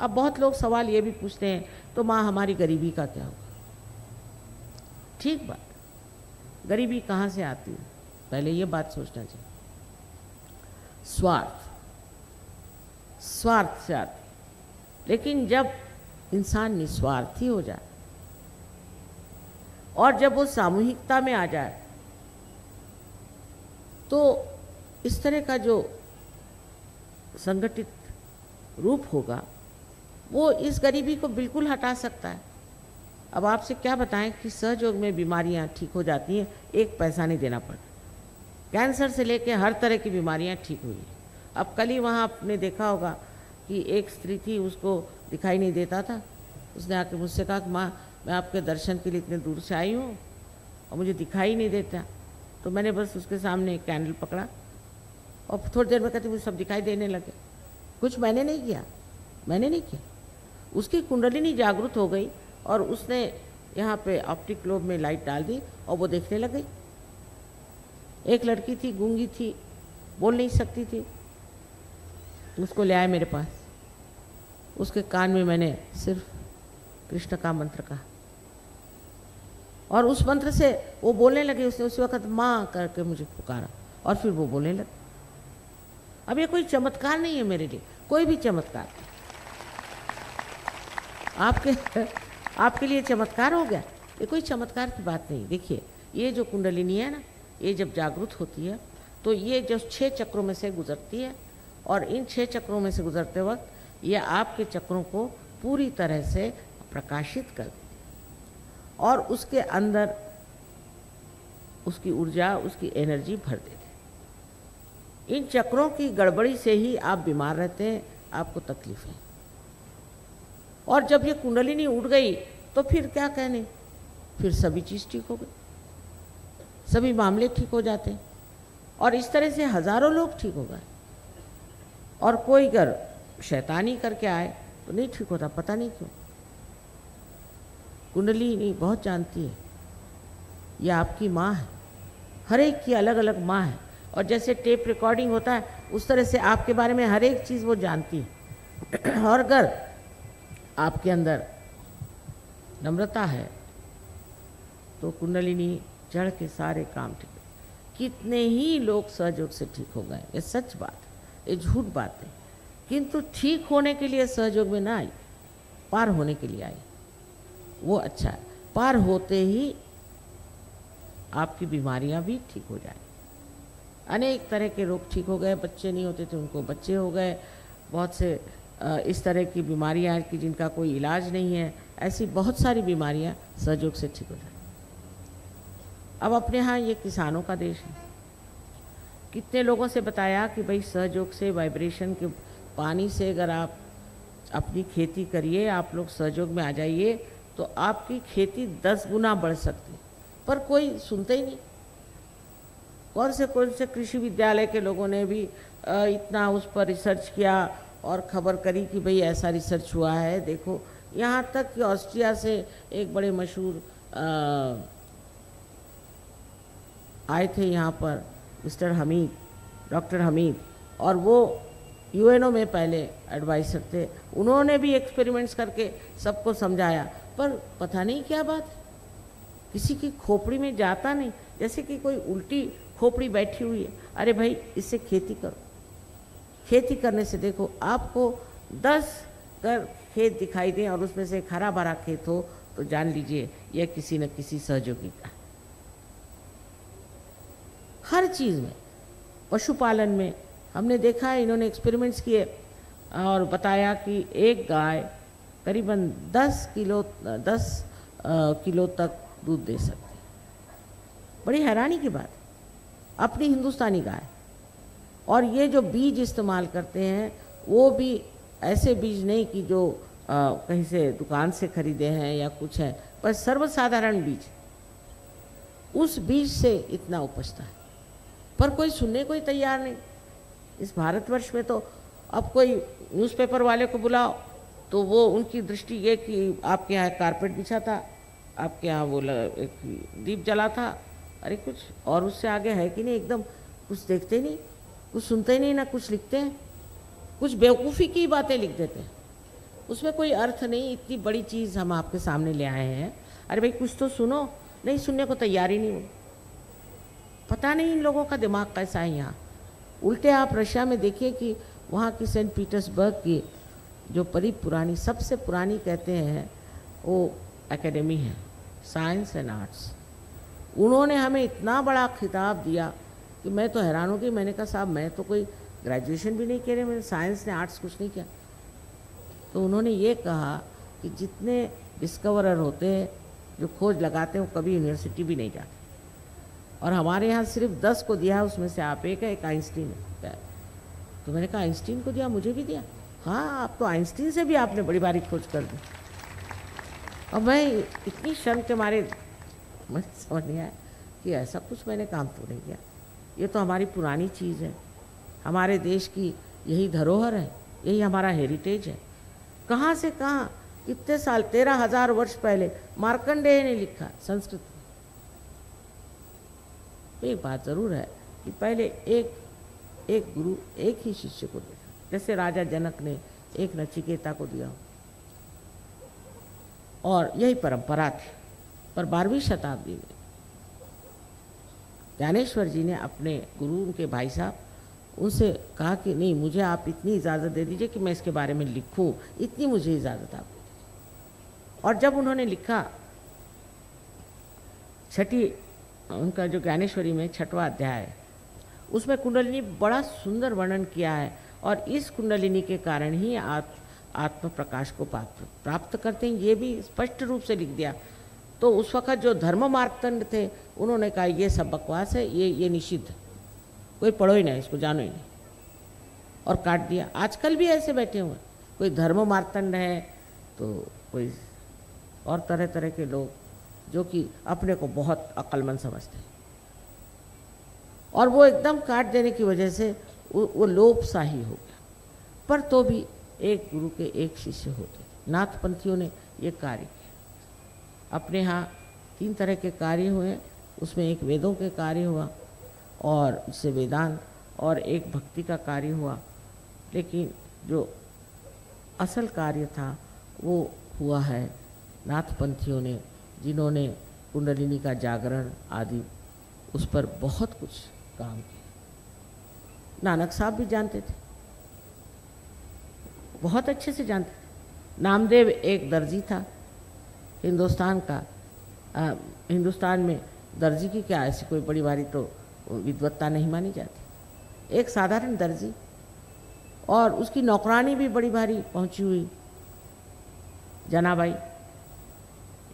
अब बहुत लोग सवाल ये भी पूछते हैं, तो माँ हमारी गरीबी का क्या होगा? ठीक बात, गरीबी कहाँ से आती है, पहले ये बात सोचना चाहिए। स्वार्थ से आती है। लेकिन जब इंसान निस्वार्थी हो जाए और जब वो सामूहिकता में आ जाए, तो इस तरह का जो संगठित रूप होगा वो इस गरीबी को बिल्कुल हटा सकता है। अब आपसे क्या बताएं कि सहयोग में बीमारियां ठीक हो जाती हैं, एक पैसा नहीं देना पड़ता। कैंसर से लेकर हर तरह की बीमारियां ठीक हुई। अब कल ही वहाँ आपने देखा होगा कि एक स्त्री थी, उसको दिखाई नहीं देता था। उसने आके मुझसे कहा कि माँ मैं आपके दर्शन के लिए इतने दूर से आई हूँ और मुझे दिखाई नहीं देता। तो मैंने बस उसके सामने एक कैंडल पकड़ा और थोड़ी देर में कहती मुझे सब दिखाई देने लगे। कुछ मैंने नहीं किया, उसकी कुंडलिनी जागृत हो गई और उसने यहाँ पे ऑप्टिक लोब में लाइट डाल दी और वो देखने लग गई। एक लड़की थी, गूंगी थी, बोल नहीं सकती थी, उसको ले आए मेरे पास। उसके कान में मैंने सिर्फ कृष्ण का मंत्र कहा और उस मंत्र से वो बोलने लगी। उसने उसी वक्त माँ करके मुझे पुकारा और फिर वो बोलने लगी। अब ये कोई चमत्कार नहीं है मेरे लिए, कोई भी चमत्कार आपके लिए चमत्कार हो गया, ये कोई चमत्कार की बात नहीं। देखिए ये जो कुंडलिनी है ना, ये जब जागृत होती है तो ये जो 6 चक्रों में से गुजरती है और इन 6 चक्रों में से गुजरते वक्त ये आपके चक्रों को पूरी तरह से प्रकाशित कर देती है और उसके अंदर उसकी ऊर्जा, उसकी एनर्जी भर देती है। इन चक्रों की गड़बड़ी से ही आप बीमार रहते हैं, आपको तकलीफ है। और जब ये कुंडलिनी उड़ गई तो फिर क्या कहने, फिर सभी चीज़ ठीक हो गई, सभी मामले ठीक हो जाते हैं और इस तरह से हजारों लोग ठीक हो गए। और कोई अगर शैतानी करके आए तो नहीं ठीक होता, पता नहीं क्यों। कुंडलिनी बहुत जानती है, यह आपकी माँ है, हर एक की अलग अलग माँ है। और जैसे टेप रिकॉर्डिंग होता है उस तरह से आपके बारे में हर एक चीज़ वो जानती है। और अगर आपके अंदर नम्रता है तो कुंडलिनी चढ़ के सारे काम ठीक। कितने ही लोग सहयोग से ठीक हो गए, ये सच बात है, ये झूठ बात है। किंतु ठीक होने के लिए सहयोग में ना आई, पार होने के लिए आई, वो अच्छा है। पार होते ही आपकी बीमारियां भी ठीक हो जाए। अनेक तरह के रोग ठीक हो गए, बच्चे नहीं होते थे उनको बच्चे हो गए, बहुत से इस तरह की बीमारियां हैं कि जिनका कोई इलाज नहीं है, ऐसी बहुत सारी बीमारियां सहयोग से ठीक हो जाए। अब अपने यहाँ ये किसानों का देश है, कितने लोगों से बताया कि भाई सहयोग से, वाइब्रेशन के पानी से अगर आप अपनी खेती करिए, आप लोग सहयोग में आ जाइए तो आपकी खेती 10 गुना बढ़ सकती है। पर कोई सुनते ही नहीं। कौन से कृषि विद्यालय के लोगों ने भी इतना उस पर रिसर्च किया और खबर करी कि भाई ऐसा रिसर्च हुआ है, देखो। यहाँ तक कि ऑस्ट्रिया से एक बड़े मशहूर आए थे यहाँ पर मिस्टर हमीद, डॉक्टर हमीद, और वो यूएनओ में पहले एडवाइज़र थे। उन्होंने भी एक्सपेरिमेंट्स करके सबको समझाया, पर पता नहीं क्या बात है, किसी की खोपड़ी में जाता नहीं, जैसे कि कोई उल्टी खोपड़ी बैठी हुई है। अरे भाई इससे खेती करो, खेती करने से देखो आपको 10 कर खेत दिखाई दें और उसमें से एक हरा भरा खेत हो तो जान लीजिए यह किसी न किसी सहयोगी का। हर चीज़ में, पशुपालन में हमने देखा है, इन्होंने एक्सपेरिमेंट्स किए और बताया कि एक गाय करीबन 10 किलो तक दूध दे सकती है। बड़ी हैरानी की बात, अपनी हिंदुस्तानी गाय। और ये जो बीज इस्तेमाल करते हैं वो भी ऐसे बीज नहीं कि जो कहीं से दुकान से खरीदे हैं या कुछ है, पर सर्वसाधारण बीज, उस बीज से इतना उपजता है। पर कोई सुनने को ही तैयार नहीं। इस भारतवर्ष में तो अब कोई न्यूज़पेपर वाले को बुलाओ तो वो उनकी दृष्टि ये कि आपके यहाँ कारपेट बिछा था, आपके यहाँ वो एक दीप जला था, अरे कुछ और उससे आगे है कि नहीं। एकदम कुछ देखते नहीं, कुछ सुनते नहीं, ना कुछ लिखते हैं, कुछ बेवकूफ़ी की बातें लिख देते हैं। उसमें कोई अर्थ नहीं, इतनी बड़ी चीज़ हम आपके सामने ले आए हैं, अरे भाई कुछ तो सुनो। नहीं, सुनने को तैयार ही नहीं हो। पता नहीं इन लोगों का दिमाग कैसा है यहाँ। उल्टे आप रशिया में देखिए कि वहाँ की सेंट पीटर्सबर्ग की जो बड़ी पुरानी, सबसे पुरानी कहते हैं वो एकेडमी है, साइंस एंड आर्ट्स। उन्होंने हमें इतना बड़ा खिताब दिया कि मैं तो हैरान हो गई। मैंने कहा साहब मैं तो कोई ग्रेजुएशन भी नहीं किया, मैंने साइंस ने आर्ट्स कुछ नहीं किया। तो उन्होंने ये कहा कि जितने डिस्कवरर होते हैं, जो खोज लगाते हैं, वो कभी यूनिवर्सिटी भी नहीं जाते, और हमारे यहाँ सिर्फ 10 को दिया है, उसमें से आप एक है, एक आइंस्टीन है। तो मैंने कहा आइंस्टीन को दिया, मुझे भी दिया? हाँ, आप तो आइंस्टीन से भी आपने बड़ी बारी खोज कर दी। और मैं इतनी शर्म के मारे मुझे समझ नहीं आया कि ऐसा कुछ मैंने काम तो नहीं किया। ये तो हमारी पुरानी चीज़ है, हमारे देश की यही धरोहर है, यही हमारा हेरिटेज है। कहाँ से कहाँ, कितने साल, 13,000 वर्ष पहले मार्कंडेय ने लिखा संस्कृत में। एक बात ज़रूर है कि पहले एक गुरु एक ही शिष्य को दिया, जैसे राजा जनक ने एक नचिकेता को दिया, और यही परंपरा थी। पर 12वीं शताब्दी में ज्ञानेश्वर जी ने अपने गुरु, उनके भाई साहब, उनसे कहा कि नहीं, मुझे आप इतनी इजाज़त दे दीजिए कि मैं इसके बारे में लिखूं, इतनी मुझे इजाज़त आप दीजिए। और जब उन्होंने लिखा, उनका जो ज्ञानेश्वरी में 6वां अध्याय है, उसमें कुंडलिनी बड़ा सुंदर वर्णन किया है, और इस कुंडलिनी के कारण ही आत्म प्रकाश को प्राप्त करते हैं, ये भी स्पष्ट रूप से लिख दिया। तो उस वक़्त जो धर्म मार्तंड थे, उन्होंने कहा ये सब बकवास है, ये निषिद्ध, कोई पढ़ो ही नहीं, इसको जानो ही नहीं, और काट दिया। आजकल भी ऐसे बैठे हुए हैं, कोई धर्म मार्तंड है तो कोई और तरह तरह के लोग जो कि अपने को बहुत अक्लमंद समझते हैं, और वो एकदम काट देने की वजह से वो लोप सा ही हो गया। पर तो भी एक गुरु के एक शिष्य होते। नाथपंथियों ने ये कार्य किया। अपने यहाँ 3 तरह के कार्य हुए, उसमें एक वेदों के कार्य हुआ, और उससे वेदांत, और एक भक्ति का कार्य हुआ। लेकिन जो असल कार्य था वो हुआ है नाथपंथियों ने, जिन्होंने कुंडलिनी का जागरण आदि उस पर बहुत कुछ काम किया। नानक साहब भी जानते थे, बहुत अच्छे से जानते थे। नामदेव एक दर्जी था हिंदुस्तान का। हिंदुस्तान में दर्जी की क्या ऐसी कोई बड़ी भारी तो विद्वत्ता नहीं मानी जाती, एक साधारण दर्जी, और उसकी नौकरानी भी बड़ी भारी पहुंची हुई जनाबाई।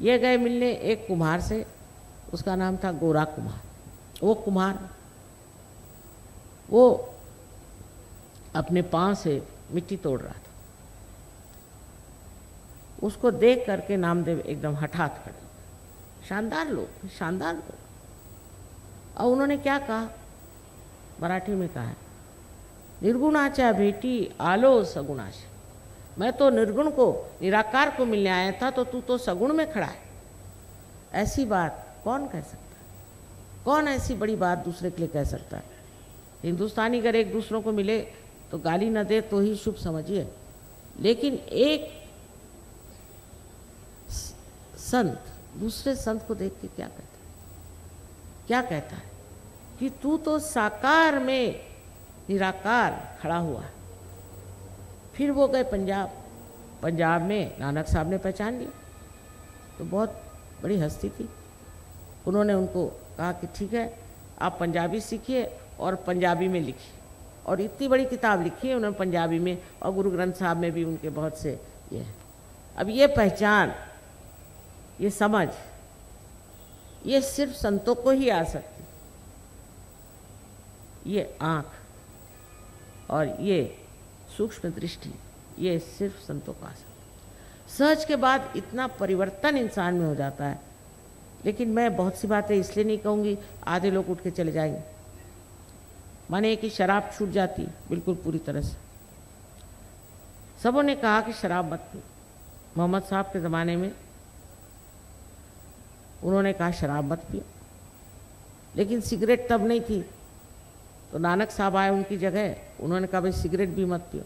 ये गए मिलने एक कुम्हार से, उसका नाम था गोरा कुम्हार। वो कुम्हार वो अपने पाँव से मिट्टी तोड़ रहा था। उसको देख करके नामदेव एकदम हठात खड़े। शानदार लोग, शानदार लोग। और उन्होंने क्या कहा, मराठी में कहा है, निर्गुणाचा भेटी आलो सगुणाशा। मैं तो निर्गुण को, निराकार को मिलने आया था, तो तू तो सगुण में खड़ा है। ऐसी बात कौन कह सकता है? कौन ऐसी बड़ी बात दूसरे के लिए कह सकता है? हिंदुस्तानी अगर एक दूसरों को मिले तो गाली न दे तो ही शुभ समझिए, लेकिन एक संत दूसरे संत को देख के क्या कहता है? क्या कहता है कि तू तो साकार में निराकार खड़ा हुआ है। फिर वो गए पंजाब में नानक साहब ने पहचान लिया, तो बहुत बड़ी हस्ती थी। उन्होंने उनको कहा कि ठीक है, आप पंजाबी सीखिए और पंजाबी में लिखिए, और इतनी बड़ी किताब लिखी है उन्होंने पंजाबी में, और गुरु ग्रंथ साहब में भी उनके बहुत से ये है। अब ये पहचान, ये समझ, ये सिर्फ संतों को ही आ सकती। ये आँख और ये सूक्ष्म दृष्टि, ये सिर्फ संतों को आ सकती। सहज के बाद इतना परिवर्तन इंसान में हो जाता है। लेकिन मैं बहुत सी बातें इसलिए नहीं कहूँगी, आधे लोग उठ के चले जाएंगे। माने कि शराब छूट जाती बिल्कुल पूरी तरह से। सबों ने कहा कि शराब मत पी। मोहम्मद साहब के ज़माने में उन्होंने कहा शराब मत पियो, लेकिन सिगरेट तब नहीं थी। तो नानक साहब आए उनकी जगह, उन्होंने कहा भाई सिगरेट भी मत पियो।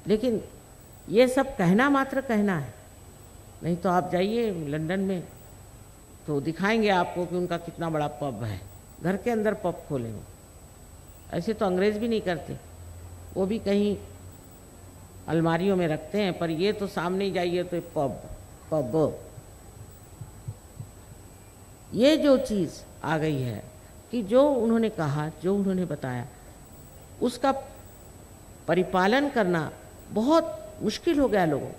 लेकिन ये सब कहना मात्र कहना है, नहीं तो आप जाइए लंदन में तो दिखाएंगे आपको कि उनका कितना बड़ा पब है, घर के अंदर पब खोले हो। ऐसे तो अंग्रेज़ भी नहीं करते, वो भी कहीं अलमारियों में रखते हैं, पर ये तो सामने ही जाइए तो पब पब। ये जो चीज़ आ गई है कि जो उन्होंने कहा, जो उन्होंने बताया, उसका परिपालन करना बहुत मुश्किल हो गया लोगों।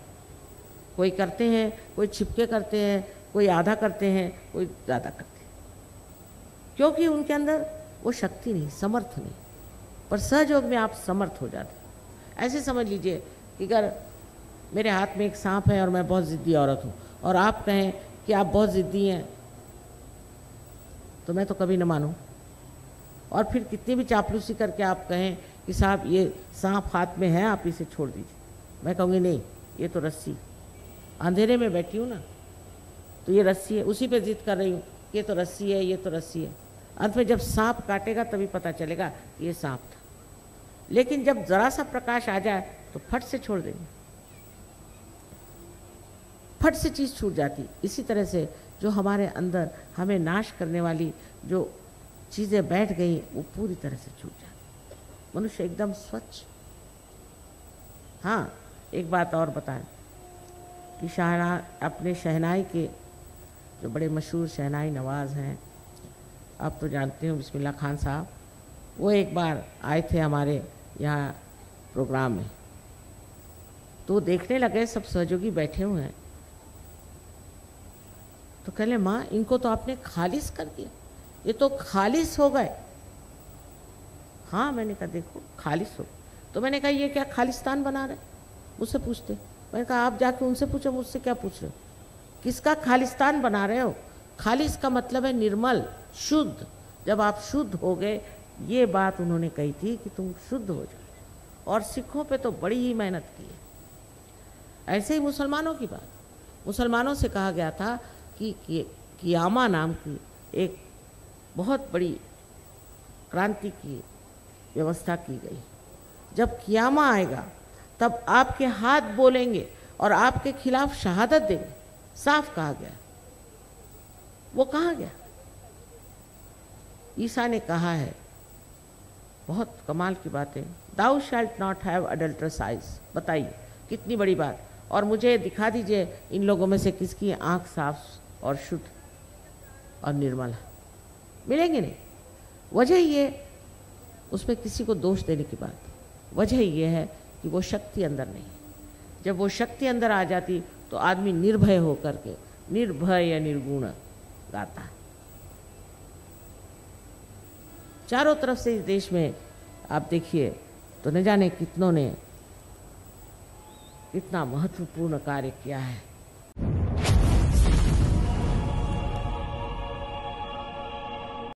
कोई करते हैं, कोई छिपके करते हैं, कोई आधा करते हैं, कोई ज़्यादा करते हैं, क्योंकि उनके अंदर वो शक्ति नहीं, समर्थ नहीं। पर सहयोग में आप समर्थ हो जाते हैं। ऐसे समझ लीजिए कि अगर मेरे हाथ में एक सांप है और मैं बहुत ज़िद्दी औरत हूँ और आप कहें कि आप बहुत ज़िद्दी हैं, तो मैं तो कभी न मानूं। और फिर कितनी भी चापलूसी करके आप कहें कि साहब ये सांप हाथ में है, आप इसे छोड़ दीजिए, मैं कहूँगी नहीं, ये तो रस्सी, अंधेरे में बैठी हूँ ना, तो ये रस्सी है, उसी पे जिद कर रही हूँ, ये तो रस्सी है, ये तो रस्सी है। अंत में जब सांप काटेगा तभी पता चलेगा ये सांप था। लेकिन जब ज़रा सा प्रकाश आ जाए तो फट से छोड़ देंगे, फट से चीज़ छूट जाती। इसी तरह से जो हमारे अंदर हमें नाश करने वाली जो चीज़ें बैठ गई, वो पूरी तरह से छूट जाती। मनुष्य एकदम स्वच्छ। हाँ, एक बात और बताएं कि अपने शहनाई के जो बड़े मशहूर शहनाई नवाज़ हैं, आप तो जानते हो, बिस्मिल्लाह खान साहब, वो एक बार आए थे हमारे यहाँ प्रोग्राम में, तो देखने लगे सब सहयोगी बैठे हुए हैं, तो कह ले माँ इनको तो आपने खालिस कर दिया, ये तो खालिस हो गए। हाँ, मैंने कहा देखो खालिस हो। तो मैंने कहा ये क्या खालिस्तान बना रहे, मुझसे पूछते। मैंने कहा आप जाके उनसे पूछो, मुझसे क्या पूछ रहे हो, किसका खालिस्तान बना रहे हो। खालिस का मतलब है निर्मल, शुद्ध। जब आप शुद्ध हो गए, ये बात उन्होंने कही थी कि तुम शुद्ध हो जाओ। और सिखों पे तो बड़ी ही मेहनत की है। ऐसे ही मुसलमानों की बात, मुसलमानों से कहा गया था कि कियामा नाम की एक बहुत बड़ी क्रांति की व्यवस्था की गई। जब कियामा आएगा तब आपके हाथ बोलेंगे और आपके खिलाफ शहादत देंगे, साफ कहा गया। वो कहाँ गया? ईसा ने कहा है, बहुत कमाल की बात है, दाउ शैल्ट नॉट हैव अडल्ट्रस आइज। बताइए कितनी बड़ी बात। और मुझे दिखा दीजिए इन लोगों में से किसकी आंख साफ और शुद्ध और निर्मल है, मिलेंगे नहीं। वजह ये, उसमें किसी को दोष देने की बात, वजह ये है कि वो शक्ति अंदर नहीं है। जब वो शक्ति अंदर आ जाती तो आदमी निर्भय होकर के, निर्भय या निर्गुण गाता है। चारों तरफ से इस देश में आप देखिए तो न जाने कितनों ने कितना महत्वपूर्ण कार्य किया है।